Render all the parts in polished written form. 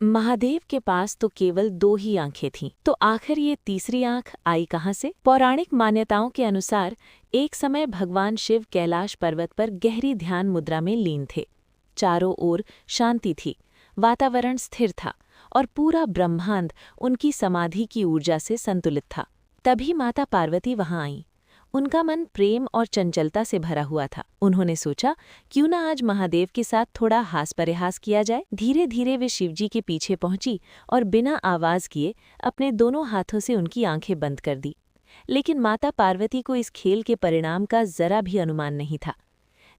महादेव के पास तो केवल 2 ही आंखें थीं, तो आखिर ये तीसरी आंख आई कहाँ से? पौराणिक मान्यताओं के अनुसार एक समय भगवान शिव कैलाश पर्वत पर गहरी ध्यान मुद्रा में लीन थे। चारों ओर शांति थी, वातावरण स्थिर था और पूरा ब्रह्मांड उनकी समाधि की ऊर्जा से संतुलित था। तभी माता पार्वती वहां आईं। उनका मन प्रेम और चंचलता से भरा हुआ था। उन्होंने सोचा, क्यों ना आज महादेव के साथ थोड़ा हास परिहास किया जाए। धीरे धीरे वे शिवजी के पीछे पहुंची और बिना आवाज किए अपने दोनों हाथों से उनकी आंखें बंद कर दी। लेकिन माता पार्वती को इस खेल के परिणाम का जरा भी अनुमान नहीं था।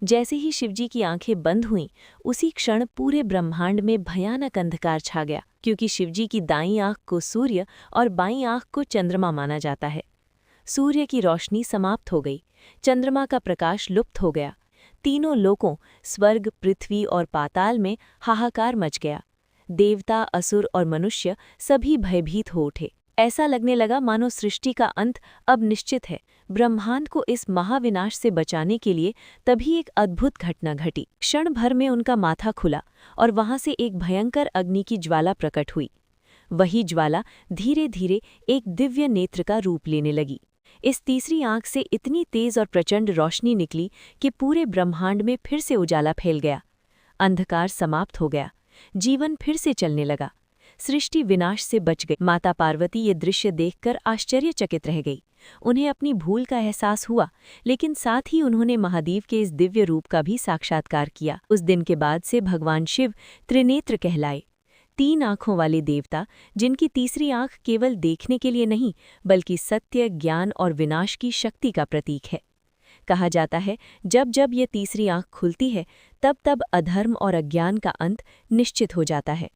जैसे ही शिवजी की आंखें बंद हुईं, उसी क्षण पूरे ब्रह्मांड में भयानक अंधकार छा गया, क्योंकि शिवजी की दाईं आंख को सूर्य और बाईं आंख को चंद्रमा माना जाता है। सूर्य की रोशनी समाप्त हो गई, चंद्रमा का प्रकाश लुप्त हो गया। तीनों लोकों स्वर्ग, पृथ्वी और पाताल में हाहाकार मच गया। देवता, असुर और मनुष्य सभी भयभीत हो उठे। ऐसा लगने लगा मानो सृष्टि का अंत अब निश्चित है। ब्रह्मांड को इस महाविनाश से बचाने के लिए तभी एक अद्भुत घटना घटी। क्षण भर में उनका माथा खुला और वहां से एक भयंकर अग्नि की ज्वाला प्रकट हुई। वही ज्वाला धीरे धीरे एक दिव्य नेत्र का रूप लेने लगी। इस तीसरी आंख से इतनी तेज और प्रचंड रोशनी निकली कि पूरे ब्रह्मांड में फिर से उजाला फैल गया। अंधकार समाप्त हो गया, जीवन फिर से चलने लगा, सृष्टि विनाश से बच गई। माता पार्वती ये दृश्य देखकर आश्चर्यचकित रह गई। उन्हें अपनी भूल का एहसास हुआ, लेकिन साथ ही उन्होंने महादेव के इस दिव्य रूप का भी साक्षात्कार किया। उस दिन के बाद से भगवान शिव त्रिनेत्र कहलाए, 3 आँखों वाले देवता, जिनकी तीसरी आँख केवल देखने के लिए नहीं बल्कि सत्य, ज्ञान और विनाश की शक्ति का प्रतीक है। कहा जाता है, जब जब ये तीसरी आँख खुलती है, तब तब अधर्म और अज्ञान का अंत निश्चित हो जाता है।